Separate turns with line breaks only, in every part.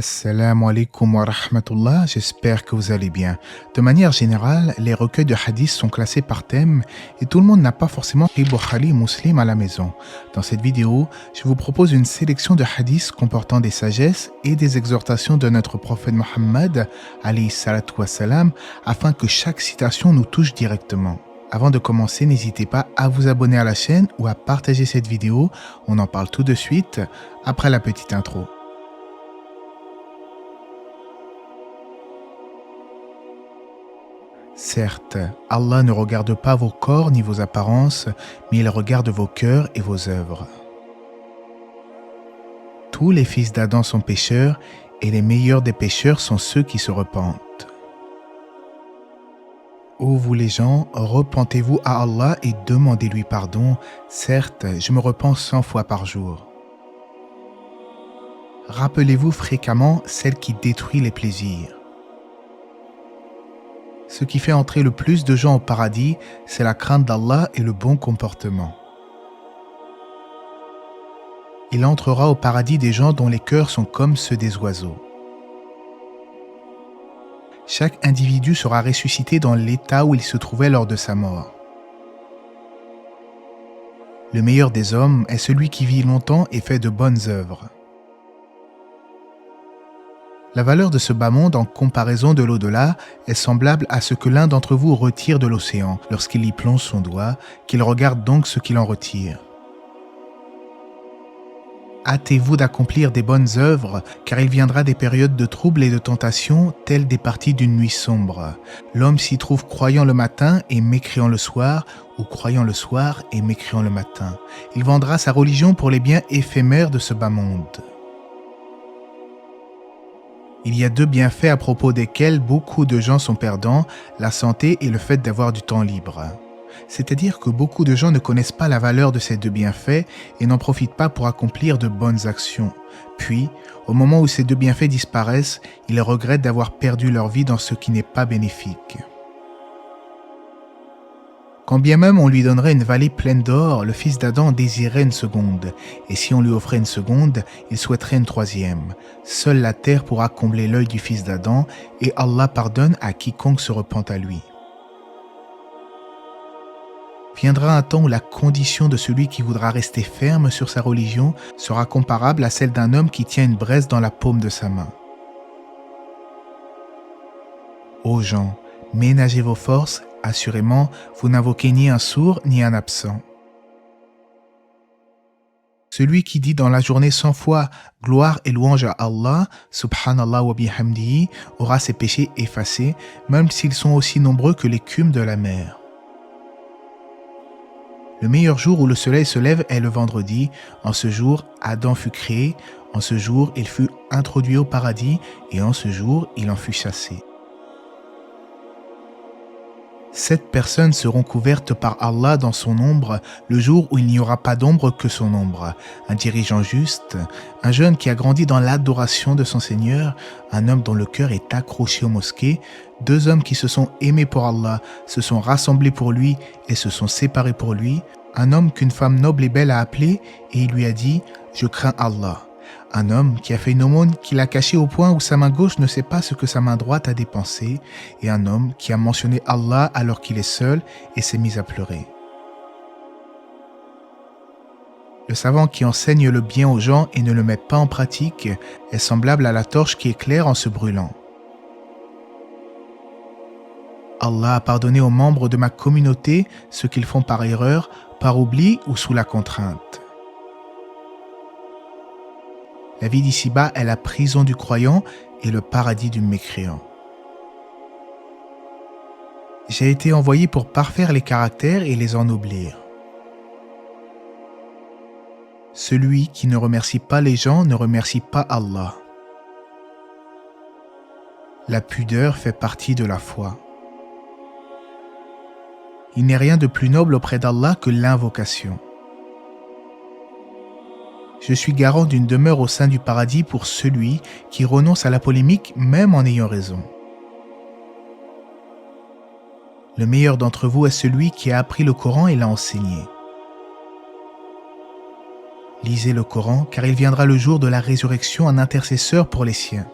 Assalamu alaikum wa rahmatullah, j'espère que vous allez bien. De manière générale, les recueils de hadiths sont classés par thème et tout le monde n'a pas forcément Sahih Bukhari Muslim à la maison. Dans cette vidéo, je vous propose une sélection de hadiths comportant des sagesses et des exhortations de notre prophète Mohammed alayhi salatu wassalam, afin que chaque citation nous touche directement. Avant de commencer, n'hésitez pas à vous abonner à la chaîne ou à partager cette vidéo. On en parle tout de suite après la petite intro. Certes, Allah ne regarde pas vos corps ni vos apparences, mais il regarde vos cœurs et vos œuvres. Tous les fils d'Adam sont pécheurs, et les meilleurs des pécheurs sont ceux qui se repentent. Ô vous les gens, repentez-vous à Allah et demandez-lui pardon. Certes, je me repens 100 fois par jour. Rappelez-vous fréquemment celle qui détruit les plaisirs. Ce qui fait entrer le plus de gens au paradis, c'est la crainte d'Allah et le bon comportement. Il entrera au paradis des gens dont les cœurs sont comme ceux des oiseaux. Chaque individu sera ressuscité dans l'état où il se trouvait lors de sa mort. Le meilleur des hommes est celui qui vit longtemps et fait de bonnes œuvres. La valeur de ce bas monde en comparaison de l'au-delà est semblable à ce que l'un d'entre vous retire de l'océan lorsqu'il y plonge son doigt, qu'il regarde donc ce qu'il en retire. Hâtez-vous d'accomplir des bonnes œuvres, car il viendra des périodes de troubles et de tentation, telles des parties d'une nuit sombre. L'homme s'y trouve croyant le matin et mécréant le soir, ou croyant le soir et mécréant le matin. Il vendra sa religion pour les biens éphémères de ce bas monde. Il y a deux bienfaits à propos desquels beaucoup de gens sont perdants, la santé et le fait d'avoir du temps libre. C'est-à-dire que beaucoup de gens ne connaissent pas la valeur de ces deux bienfaits et n'en profitent pas pour accomplir de bonnes actions. Puis, au moment où ces deux bienfaits disparaissent, ils regrettent d'avoir perdu leur vie dans ce qui n'est pas bénéfique. Quand bien même on lui donnerait une vallée pleine d'or, le fils d'Adam désirerait une seconde, et si on lui offrait une seconde, il souhaiterait une troisième. Seule la terre pourra combler l'œil du fils d'Adam, et Allah pardonne à quiconque se repent à lui. Viendra un temps où la condition de celui qui voudra rester ferme sur sa religion sera comparable à celle d'un homme qui tient une braise dans la paume de sa main. Ô gens, ménagez vos forces, assurément, vous n'invoquez ni un sourd ni un absent. Celui qui dit dans la journée 100 fois « Gloire et louange à Allah, subhanallah wa bihamdihi » aura ses péchés effacés, même s'ils sont aussi nombreux que l'écume de la mer. Le meilleur jour où le soleil se lève est le vendredi. En ce jour, Adam fut créé. En ce jour, il fut introduit au paradis. Et en ce jour, il en fut chassé. 7 personnes seront couvertes par Allah dans son ombre le jour où il n'y aura pas d'ombre que son ombre. Un dirigeant juste, un jeune qui a grandi dans l'adoration de son Seigneur, un homme dont le cœur est accroché aux mosquées, 2 hommes qui se sont aimés pour Allah, se sont rassemblés pour lui et se sont séparés pour lui, un homme qu'une femme noble et belle a appelé et il lui a dit « Je crains Allah ». Un homme qui a fait une aumône qu'il a cachée au point où sa main gauche ne sait pas ce que sa main droite a dépensé, et un homme qui a mentionné Allah alors qu'il est seul et s'est mis à pleurer. Le savant qui enseigne le bien aux gens et ne le met pas en pratique est semblable à la torche qui éclaire en se brûlant. Allah a pardonné aux membres de ma communauté ce qu'ils font par erreur, par oubli ou sous la contrainte. La vie d'ici-bas est la prison du croyant et le paradis du mécréant. J'ai été envoyé pour parfaire les caractères et les ennoblir. Celui qui ne remercie pas les gens ne remercie pas Allah. La pudeur fait partie de la foi. Il n'est rien de plus noble auprès d'Allah que l'invocation. Je suis garant d'une demeure au sein du paradis pour celui qui renonce à la polémique même en ayant raison. Le meilleur d'entre vous est celui qui a appris le Coran et l'a enseigné. Lisez le Coran, car il viendra le jour de la résurrection un intercesseur pour les siens.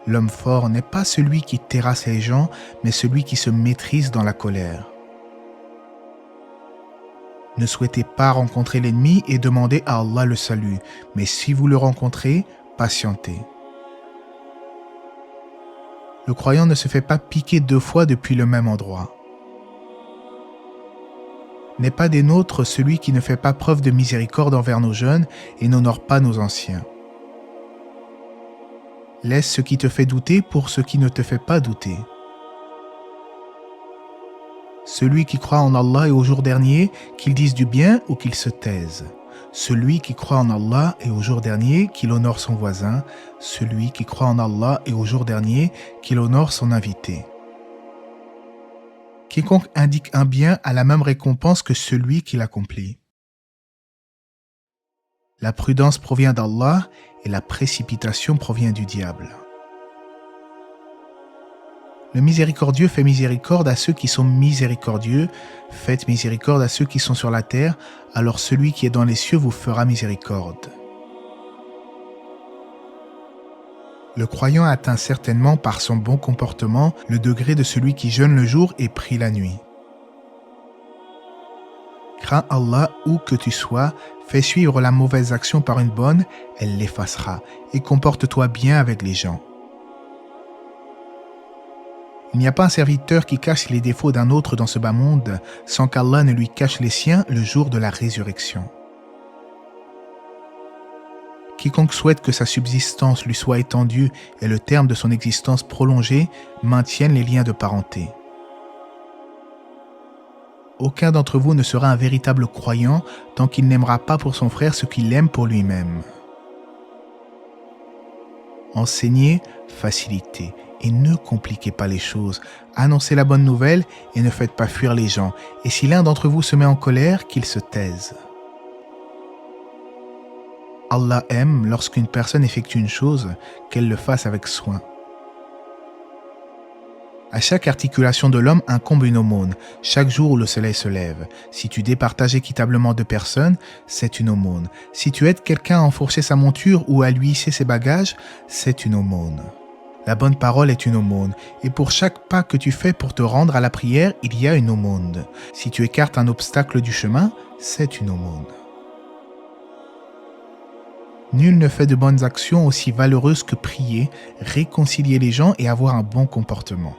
L'homme fort n'est pas celui qui terrasse les gens, mais celui qui se maîtrise dans la colère. Ne souhaitez pas rencontrer l'ennemi et demandez à Allah le salut, mais si vous le rencontrez, patientez. Le croyant ne se fait pas piquer 2 fois depuis le même endroit. N'est pas des nôtres celui qui ne fait pas preuve de miséricorde envers nos jeunes et n'honore pas nos anciens. Laisse ce qui te fait douter pour ce qui ne te fait pas douter. Celui qui croit en Allah et au jour dernier, qu'il dise du bien ou qu'il se taise. Celui qui croit en Allah et au jour dernier, qu'il honore son voisin. Celui qui croit en Allah et au jour dernier, qu'il honore son invité. Quiconque indique un bien a la même récompense que celui qui l'accomplit. La prudence provient d'Allah et la précipitation provient du diable. Le miséricordieux fait miséricorde à ceux qui sont miséricordieux. Faites miséricorde à ceux qui sont sur la terre, alors celui qui est dans les cieux vous fera miséricorde. Le croyant atteint certainement par son bon comportement le degré de celui qui jeûne le jour et prie la nuit. Crains Allah où que tu sois, fais suivre la mauvaise action par une bonne, elle l'effacera, et comporte-toi bien avec les gens. Il n'y a pas un serviteur qui cache les défauts d'un autre dans ce bas monde sans qu'Allah ne lui cache les siens le jour de la résurrection. Quiconque souhaite que sa subsistance lui soit étendue et le terme de son existence prolongé maintienne les liens de parenté. Aucun d'entre vous ne sera un véritable croyant tant qu'il n'aimera pas pour son frère ce qu'il aime pour lui-même. Enseignez, facilitez et ne compliquez pas les choses. Annoncez la bonne nouvelle et ne faites pas fuir les gens. Et si l'un d'entre vous se met en colère, qu'il se taise. Allah aime lorsqu'une personne effectue une chose, qu'elle le fasse avec soin. À chaque articulation de l'homme incombe une aumône, chaque jour où le soleil se lève. Si tu départages équitablement 2 personnes, c'est une aumône. Si tu aides quelqu'un à enfourcher sa monture ou à lui hisser ses bagages, c'est une aumône. La bonne parole est une aumône, et pour chaque pas que tu fais pour te rendre à la prière, il y a une aumône. Si tu écartes un obstacle du chemin, c'est une aumône. Nul ne fait de bonnes actions aussi valeureuses que prier, réconcilier les gens et avoir un bon comportement.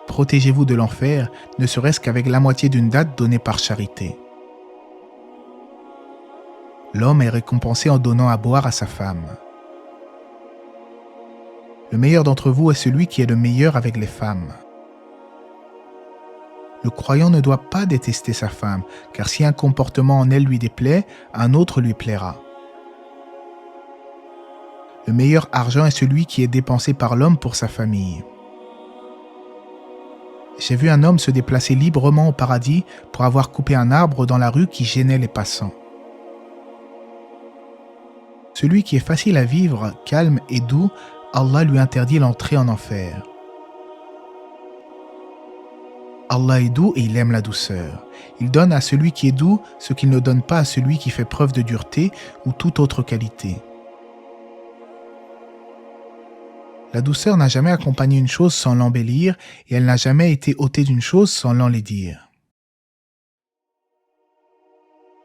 Protégez-vous de l'enfer, ne serait-ce qu'avec la moitié d'une date donnée par charité. L'homme est récompensé en donnant à boire à sa femme. Le meilleur d'entre vous est celui qui est le meilleur avec les femmes. Le croyant ne doit pas détester sa femme, car si un comportement en elle lui déplaît, un autre lui plaira. Le meilleur argent est celui qui est dépensé par l'homme pour sa famille. J'ai vu un homme se déplacer librement au paradis pour avoir coupé un arbre dans la rue qui gênait les passants. Celui qui est facile à vivre, calme et doux, Allah lui interdit l'entrée en enfer. Allah est doux et il aime la douceur. Il donne à celui qui est doux ce qu'il ne donne pas à celui qui fait preuve de dureté ou toute autre qualité. La douceur n'a jamais accompagné une chose sans l'embellir et elle n'a jamais été ôtée d'une chose sans l'enlaidir.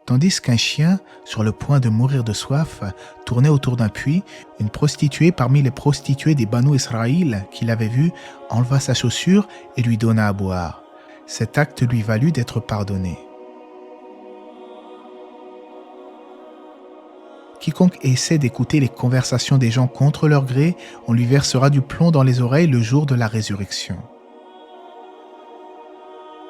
Tandis qu'un chien, sur le point de mourir de soif, tournait autour d'un puits, une prostituée parmi les prostituées des Banu Israël qui l'avait vu enleva sa chaussure et lui donna à boire. Cet acte lui valut d'être pardonné. Quiconque essaie d'écouter les conversations des gens contre leur gré, on lui versera du plomb dans les oreilles le jour de la résurrection.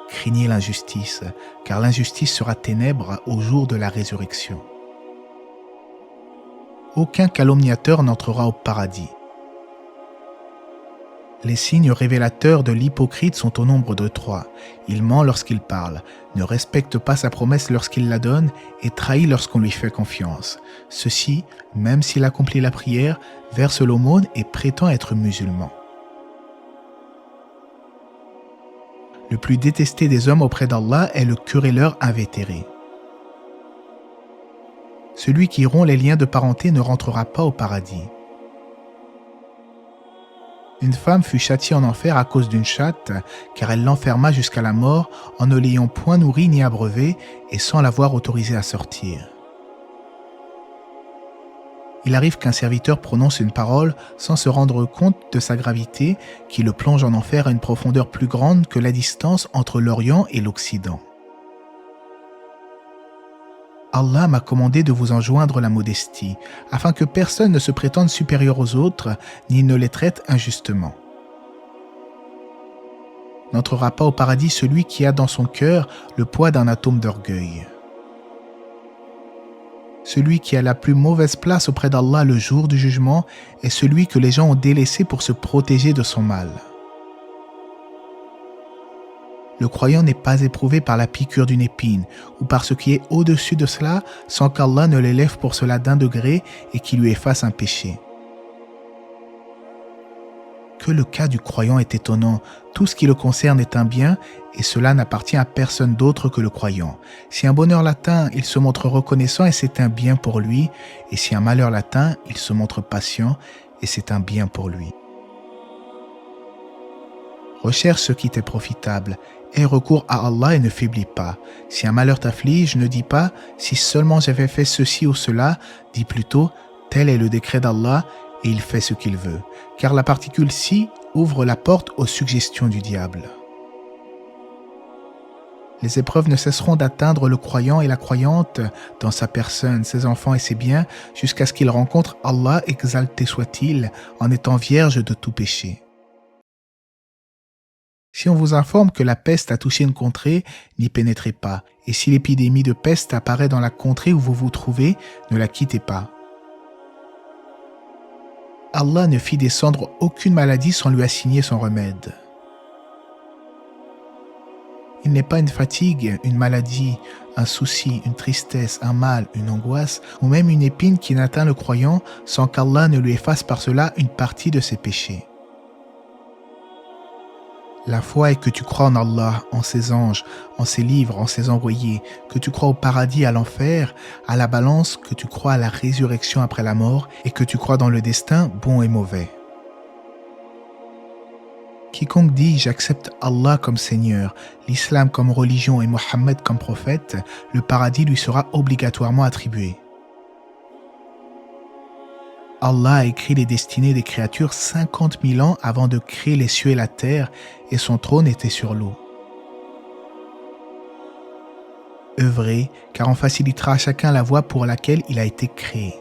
Craignez l'injustice, car l'injustice sera ténèbres au jour de la résurrection. Aucun calomniateur n'entrera au paradis. Les signes révélateurs de l'hypocrite sont au nombre de 3. Il ment lorsqu'il parle, ne respecte pas sa promesse lorsqu'il la donne et trahit lorsqu'on lui fait confiance. Ceci, même s'il accomplit la prière, verse l'aumône et prétend être musulman. Le plus détesté des hommes auprès d'Allah est le querelleur invétéré. Celui qui rompt les liens de parenté ne rentrera pas au paradis. Une femme fut châtiée en enfer à cause d'une chatte, car elle l'enferma jusqu'à la mort en ne l'ayant point nourrie ni abreuvée et sans l'avoir autorisée à sortir. Il arrive qu'un serviteur prononce une parole sans se rendre compte de sa gravité, qui le plonge en enfer à une profondeur plus grande que la distance entre l'Orient et l'Occident. Allah m'a commandé de vous enjoindre la modestie, afin que personne ne se prétende supérieur aux autres, ni ne les traite injustement. N'entrera pas au paradis celui qui a dans son cœur le poids d'un atome d'orgueil. Celui qui a la plus mauvaise place auprès d'Allah le jour du jugement est celui que les gens ont délaissé pour se protéger de son mal. Le croyant n'est pas éprouvé par la piqûre d'une épine ou par ce qui est au-dessus de cela sans qu'Allah ne l'élève pour cela d'un degré et qu'il lui efface un péché. Que le cas du croyant est étonnant, tout ce qui le concerne est un bien et cela n'appartient à personne d'autre que le croyant. Si un bonheur l'atteint, il se montre reconnaissant et c'est un bien pour lui, et si un malheur l'atteint, il se montre patient et c'est un bien pour lui. Recherche ce qui t'est profitable, aie recours à Allah et ne faiblis pas. Si un malheur t'afflige, ne dis pas « si seulement j'avais fait ceci ou cela », dis plutôt « tel est le décret d'Allah et il fait ce qu'il veut », car la particule « si » ouvre la porte aux suggestions du diable. Les épreuves ne cesseront d'atteindre le croyant et la croyante dans sa personne, ses enfants et ses biens, jusqu'à ce qu'il rencontre Allah, exalté soit-il, en étant vierge de tout péché. Si on vous informe que la peste a touché une contrée, n'y pénétrez pas. Et si l'épidémie de peste apparaît dans la contrée où vous vous trouvez, ne la quittez pas. Allah ne fit descendre aucune maladie sans lui assigner son remède. Il n'est pas une fatigue, une maladie, un souci, une tristesse, un mal, une angoisse, ou même une épine qui n'atteint le croyant sans qu'Allah ne lui efface par cela une partie de ses péchés. La foi est que tu crois en Allah, en ses anges, en ses livres, en ses envoyés, que tu crois au paradis, à l'enfer, à la balance, que tu crois à la résurrection après la mort et que tu crois dans le destin bon et mauvais. Quiconque dit « j'accepte Allah comme Seigneur, l'islam comme religion et Mohammed comme prophète », le paradis lui sera obligatoirement attribué. Allah a écrit les destinées des créatures 50 000 ans avant de créer les cieux et la terre, et son trône était sur l'eau. Œuvrez, car on facilitera à chacun la voie pour laquelle il a été créé.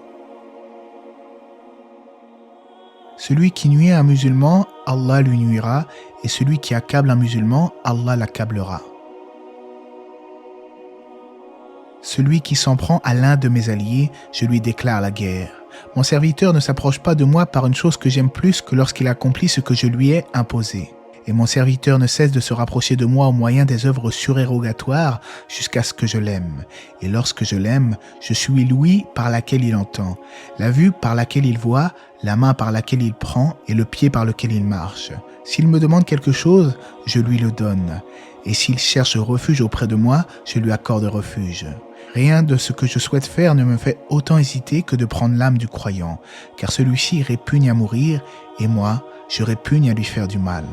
Celui qui nuit à un musulman, Allah lui nuira, et celui qui accable un musulman, Allah l'accablera. Celui qui s'en prend à l'un de mes alliés, je lui déclare la guerre. Mon serviteur ne s'approche pas de moi par une chose que j'aime plus que lorsqu'il accomplit ce que je lui ai imposé. Et mon serviteur ne cesse de se rapprocher de moi au moyen des œuvres surérogatoires jusqu'à ce que je l'aime. Et lorsque je l'aime, je suis l'ouïe par laquelle il entend, la vue par laquelle il voit, la main par laquelle il prend et le pied par lequel il marche. S'il me demande quelque chose, je lui le donne. Et s'il cherche refuge auprès de moi, je lui accorde refuge. Rien de ce que je souhaite faire ne me fait autant hésiter que de prendre l'âme du croyant, car celui-ci répugne à mourir, et moi, je répugne à lui faire du mal.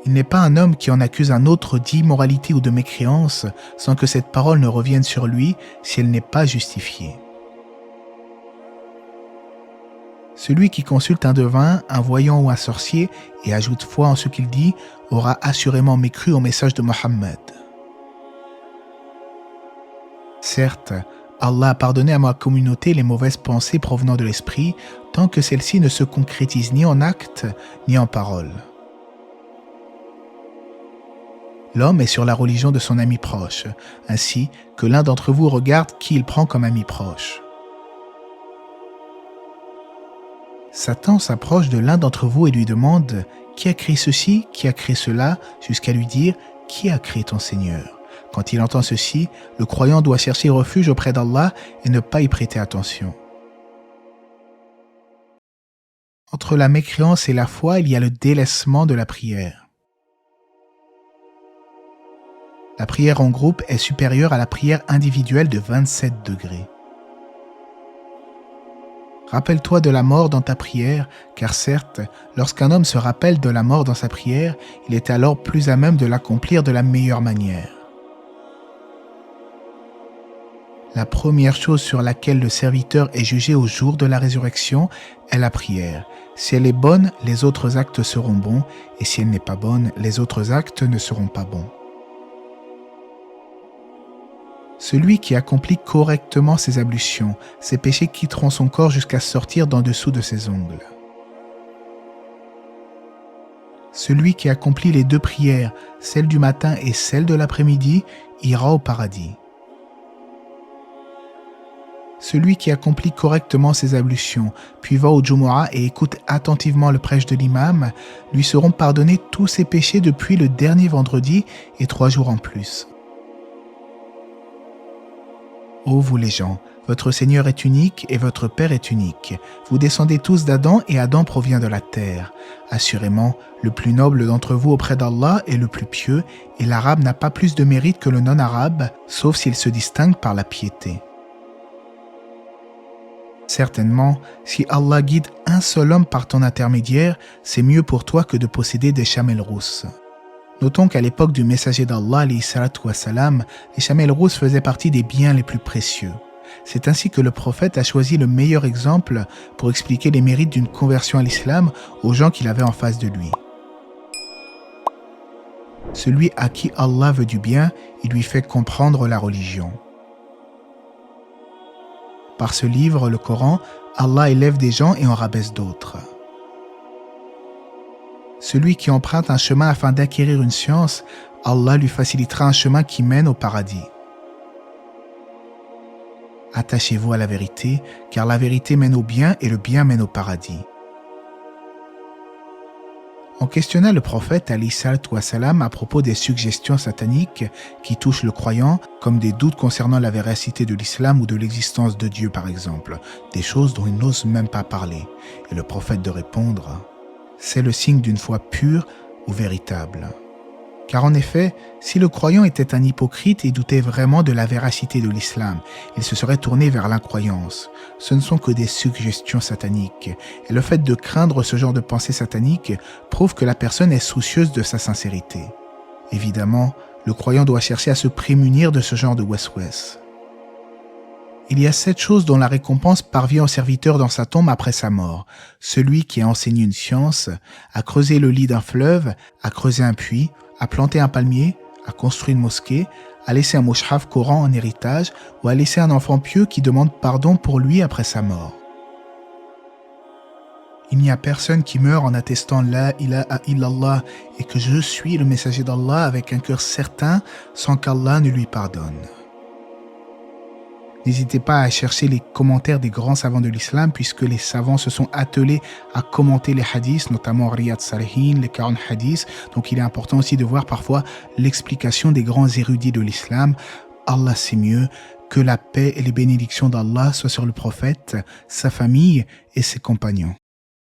Il n'est pas un homme qui en accuse un autre d'immoralité ou de mécréance sans que cette parole ne revienne sur lui si elle n'est pas justifiée. Celui qui consulte un devin, un voyant ou un sorcier et ajoute foi en ce qu'il dit aura assurément mécru au message de Mohammed. Certes, Allah a pardonné à ma communauté les mauvaises pensées provenant de l'esprit, tant que celles-ci ne se concrétisent ni en actes ni en paroles. L'homme est sur la religion de son ami proche, ainsi que l'un d'entre vous regarde qui il prend comme ami proche. Satan s'approche de l'un d'entre vous et lui demande « Qui a créé ceci, qui a créé cela ?» jusqu'à lui dire « Qui a créé ton Seigneur ?» Quand il entend ceci, le croyant doit chercher refuge auprès d'Allah et ne pas y prêter attention. Entre la mécréance et la foi, il y a le délaissement de la prière. La prière en groupe est supérieure à la prière individuelle de 27 degrés. Rappelle-toi de la mort dans ta prière, car certes, lorsqu'un homme se rappelle de la mort dans sa prière, il est alors plus à même de l'accomplir de la meilleure manière. La première chose sur laquelle le serviteur est jugé au jour de la résurrection est la prière. Si elle est bonne, les autres actes seront bons, et si elle n'est pas bonne, les autres actes ne seront pas bons. Celui qui accomplit correctement ses ablutions, ses péchés quitteront son corps jusqu'à sortir d'en dessous de ses ongles. Celui qui accomplit les deux prières, celle du matin et celle de l'après-midi, ira au paradis. Celui qui accomplit correctement ses ablutions, puis va au Jumu'ah et écoute attentivement le prêche de l'imam, lui seront pardonnés tous ses péchés depuis le dernier vendredi et 3 jours en plus. Ô vous les gens, votre Seigneur est unique et votre Père est unique. Vous descendez tous d'Adam et Adam provient de la terre. Assurément, le plus noble d'entre vous auprès d'Allah est le plus pieux, et l'arabe n'a pas plus de mérite que le non-arabe, sauf s'il se distingue par la piété. Certainement, si Allah guide un seul homme par ton intermédiaire, c'est mieux pour toi que de posséder des chamelles rousses. Notons qu'à l'époque du messager d'Allah, les chamelles rousses faisaient partie des biens les plus précieux. C'est ainsi que le prophète a choisi le meilleur exemple pour expliquer les mérites d'une conversion à l'islam aux gens qu'il avait en face de lui. Celui à qui Allah veut du bien, il lui fait comprendre la religion. Par ce livre, le Coran, Allah élève des gens et en rabaisse d'autres. Celui qui emprunte un chemin afin d'acquérir une science, Allah lui facilitera un chemin qui mène au paradis. Attachez-vous à la vérité, car la vérité mène au bien et le bien mène au paradis. On questionna le prophète alayhi salatu wa salam à propos des suggestions sataniques qui touchent le croyant, comme des doutes concernant la véracité de l'islam ou de l'existence de Dieu par exemple, des choses dont il n'ose même pas parler. Et le prophète de répondre: c'est le signe d'une foi pure ou véritable. Car en effet, si le croyant était un hypocrite et doutait vraiment de la véracité de l'islam, il se serait tourné vers l'incroyance. Ce ne sont que des suggestions sataniques. Et le fait de craindre ce genre de pensée satanique prouve que la personne est soucieuse de sa sincérité. Évidemment, le croyant doit chercher à se prémunir de ce genre de waswas. Il y a 7 choses dont la récompense parvient au serviteur dans sa tombe après sa mort. Celui qui a enseigné une science, a creusé le lit d'un fleuve, a creusé un puits, a planté un palmier, a construit une mosquée, a laissé un mushaf Coran en héritage ou a laissé un enfant pieux qui demande pardon pour lui après sa mort. Il n'y a personne qui meurt en attestant la ilaha illallah et que je suis le messager d'Allah avec un cœur certain sans qu'Allah ne lui pardonne. N'hésitez pas à chercher les commentaires des grands savants de l'islam puisque les savants se sont attelés à commenter les hadiths, notamment Riyad Salihin, les 40 hadiths. Donc il est important aussi de voir parfois l'explication des grands érudits de l'islam. Allah sait mieux. Que la paix et les bénédictions d'Allah soient sur le prophète, sa famille et ses compagnons.